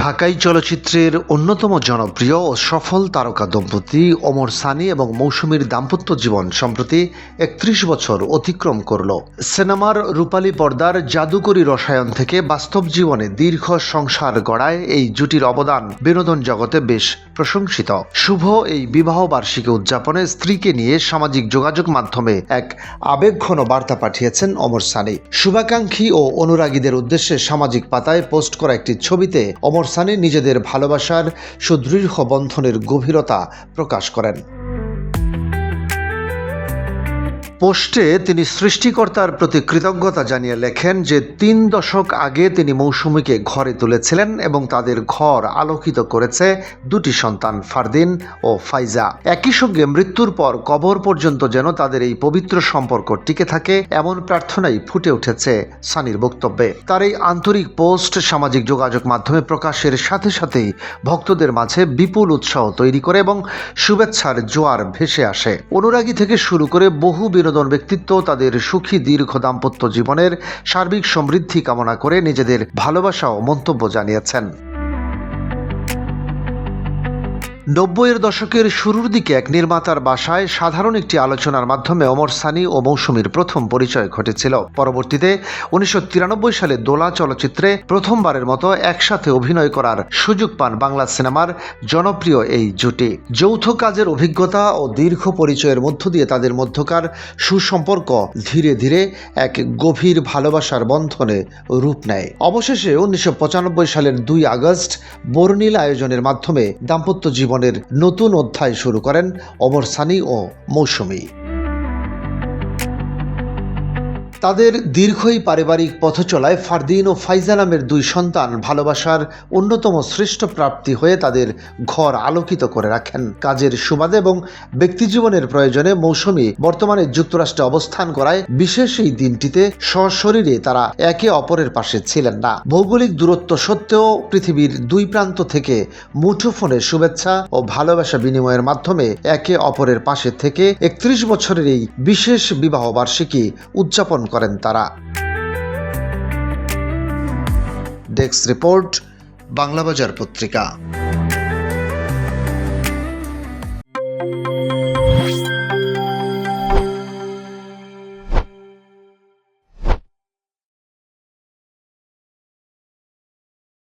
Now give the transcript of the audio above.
ঢাকাই চলচ্চিত্রের অন্যতম জনপ্রিয় ও সফল তারকা দম্পতি ওমর সানি এবং মৌসুমীর দাম্পত্য জীবন সম্প্রতি ৩১ বছর অতিক্রম করল। সিনেমার রূপালী পর্দার জাদুকরী রসায়ন থেকে বাস্তব জীবনে দীর্ঘ সংসার গড়ায় এই জুটির অবদান বিনোদন জগতে বেশ প্রশংসিত। শুভ এই বিবাহ বার্ষিকী উদযাপনে স্ত্রীকে নিয়ে সামাজিক যোগাযোগ মাধ্যমে এক আবেগঘন বার্তা পাঠিয়েছেন ওমর সানি। শুভাকাঙ্ক্ষী ও অনুরাগীদের উদ্দেশ্যে সামাজিক পাতায় পোস্ট করা একটি ছবিতে ওমর সানি নিজেদের ভালোবাসার সুদৃঢ় বন্ধনের গভীরতা প্রকাশ করেন। পোস্টে তিনি সৃষ্টিকর্তার প্রতি কৃতজ্ঞতা জানিয়ে লেখেন যে ৩ দশক আগে তিনি মৌসুমীকে ঘরে তুলেছিলেন এবং তাদের ঘর আলোকিত করেছে দুটি সন্তান ফারদিন ও ফাইজা। একই সঙ্গে মৃত্যুর পর কবর পর্যন্ত যেন তাদের এই পবিত্র সম্পর্ক টিকে থাকে এমন প্রার্থনাই ফুটে উঠেছে সানির বক্তব্যে। তার এই আন্তরিক পোস্ট সামাজিক যোগাযোগ মাধ্যমে প্রকাশের সাথে সাথেই ভক্তদের মাঝে বিপুল উৎসাহ তৈরি করে এবং শুভেচ্ছার জোয়ার ভেসে আসে। অনুরাগী থেকে শুরু করে বহু বিনোদন ব্যক্তিত্ব তাদের সুখী দীর্ঘ দাম্পত্য জীবনের সার্বিক সমৃদ্ধি কামনা করে নিজেদের ভালোবাসা ও মন্তব্য জানিয়েছেন। ৯০-এর দশকের শুরুর দিকে এক নির্মাতার বাসায় সাধারণ একটি আলোচনার মাধ্যমে ওমর সানি ও মৌসুমীর প্রথম পরিচয় ঘটেছিল। পরবর্তীতে ১৯৯৩ সালে দোলা চলচ্চিত্রে প্রথমবারের মতো একসাথে অভিনয় করার সুযোগ পান বাংলা সিনেমার জনপ্রিয় এই জুটি। যৌথ কাজের অভিজ্ঞতা ও দীর্ঘ পরিচয়ের মধ্য দিয়ে তাদের মধ্যকার সুসম্পর্ক ধীরে ধীরে এক গভীর ভালোবাসার বন্ধনে রূপ নেয়। অবশেষে ১৯৯৫ সালের ২ আগস্ট বর্ণিল আয়োজনের মাধ্যমে দাম্পত্য জীবনের নতুন অধ্যায় শুরু করেন ওমর সানি ও মৌসুমী। তাদের দীর্ঘই পারিবারিক পথচলায় ফারদিন ও ফাইজা নামের ২ সন্তান ভালোবাসার অন্যতম শ্রেষ্ঠ প্রাপ্তি হয়ে তাদের ঘর আলোকিত করে রাখেন। কাজের সুবাদে এবং ব্যক্তিজীবনের প্রয়োজনে মৌসুমী বর্তমানে যুক্তরাষ্ট্রে অবস্থান করায় বিশেষ এই দিনটিতে সশরীরে তারা একে অপরের পাশে ছিলেন না। ভৌগোলিক দূরত্ব সত্ত্বেও পৃথিবীর ২ প্রান্ত থেকে মুঠোফোনে শুভেচ্ছা ও ভালোবাসা বিনিময়ের মাধ্যমে একে অপরের পাশে থেকে ৩১ বছরের এই বিশেষ বিবাহ বার্ষিকী উদযাপন করেন তারা। ডেস্ক রিপোর্ট, বাংলাবাজার পত্রিকা।